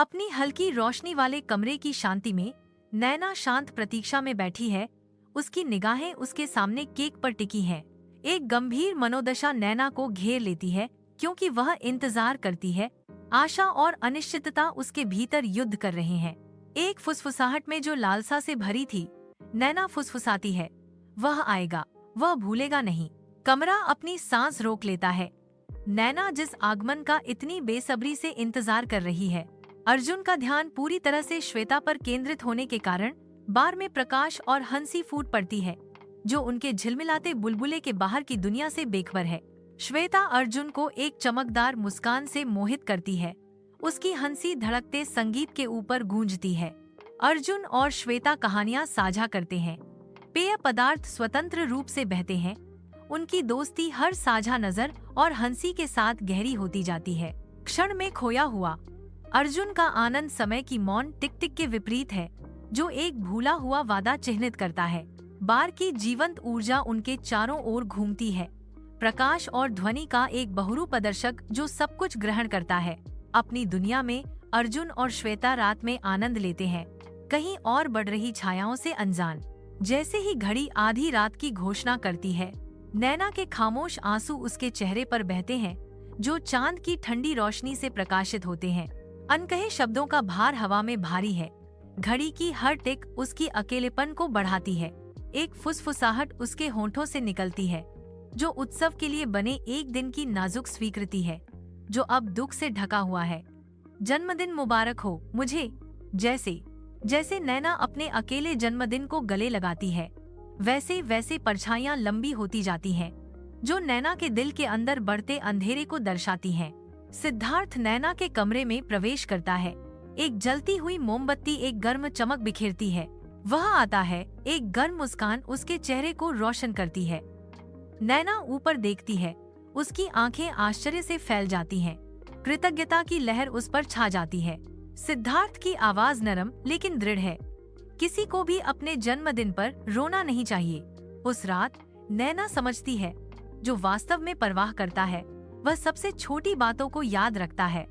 अपनी हल्की रोशनी वाले कमरे की शांति में नैना शांत प्रतीक्षा में बैठी है। उसकी निगाहें उसके सामने केक पर टिकी हैं। एक गंभीर मनोदशा नैना को घेर लेती है, क्योंकि वह इंतजार करती है। आशा और अनिश्चितता उसके भीतर युद्ध कर रहे हैं। एक फुसफुसाहट में जो लालसा से भरी थी, नैना फुसफुसाती है, वह आएगा, वह भूलेगा नहीं। कमरा अपनी सांस रोक लेता है। नैना जिस आगमन का इतनी बेसब्री से इंतजार कर रही है। अर्जुन का ध्यान पूरी तरह से श्वेता पर केंद्रित होने के कारण बार में प्रकाश और हंसी फूट पड़ती है, जो उनके झिलमिलाते बुलबुले के बाहर की दुनिया से बेखबर है। श्वेता अर्जुन को एक चमकदार मुस्कान से मोहित करती है। उसकी हंसी धड़कते संगीत के ऊपर गूंजती है। अर्जुन और श्वेता कहानियां साझा करते हैं। पेय पदार्थ स्वतंत्र रूप से बहते हैं। उनकी दोस्ती हर साझा नजर और हंसी के साथ गहरी होती जाती है। क्षण में खोया हुआ अर्जुन का आनंद समय की मौन टिक टिक के विपरीत है, जो एक भूला हुआ वादा चिह्नित करता है। बार की जीवंत ऊर्जा उनके चारों ओर घूमती है। प्रकाश और ध्वनि का एक बहुरूप दर्शक जो सब कुछ ग्रहण करता है। अपनी दुनिया में अर्जुन और श्वेता रात में आनंद लेते हैं, कहीं और बढ़ रही छायाओं से अनजान। जैसे ही घड़ी आधी रात की घोषणा करती है, नैना के खामोश आंसू उसके चेहरे पर बहते हैं, जो चांद की ठंडी रोशनी से प्रकाशित होते हैं। अनकहे शब्दों का भार हवा में भारी है। घड़ी की हर टिक उसकी अकेलेपन को बढ़ाती है। एक फुसफुसाहट उसके होंठों से निकलती है, जो उत्सव के लिए बने एक दिन की नाजुक स्वीकृति है, जो अब दुख से ढका हुआ है। जन्मदिन मुबारक हो मुझे। जैसे जैसे नैना अपने अकेले जन्मदिन को गले लगाती है, वैसे वैसे परछाइयां लंबी होती जाती हैं, जो नैना के दिल के अंदर बढ़ते अंधेरे को दर्शाती हैं। सिद्धार्थ नैना के कमरे में प्रवेश करता है। एक जलती हुई मोमबत्ती एक गर्म चमक बिखेरती है। वह आता है, एक गर्म मुस्कान उसके चेहरे को रोशन करती है। नैना ऊपर देखती है। उसकी आंखें आश्चर्य से फैल जाती हैं। कृतज्ञता की लहर उस पर छा जाती है। सिद्धार्थ की आवाज नरम लेकिन दृढ़ है। किसी को भी अपने जन्मदिन पर रोना नहीं चाहिए। उस रात नैना समझती है, जो वास्तव में परवाह करता है, वह सबसे छोटी बातों को याद रखता है।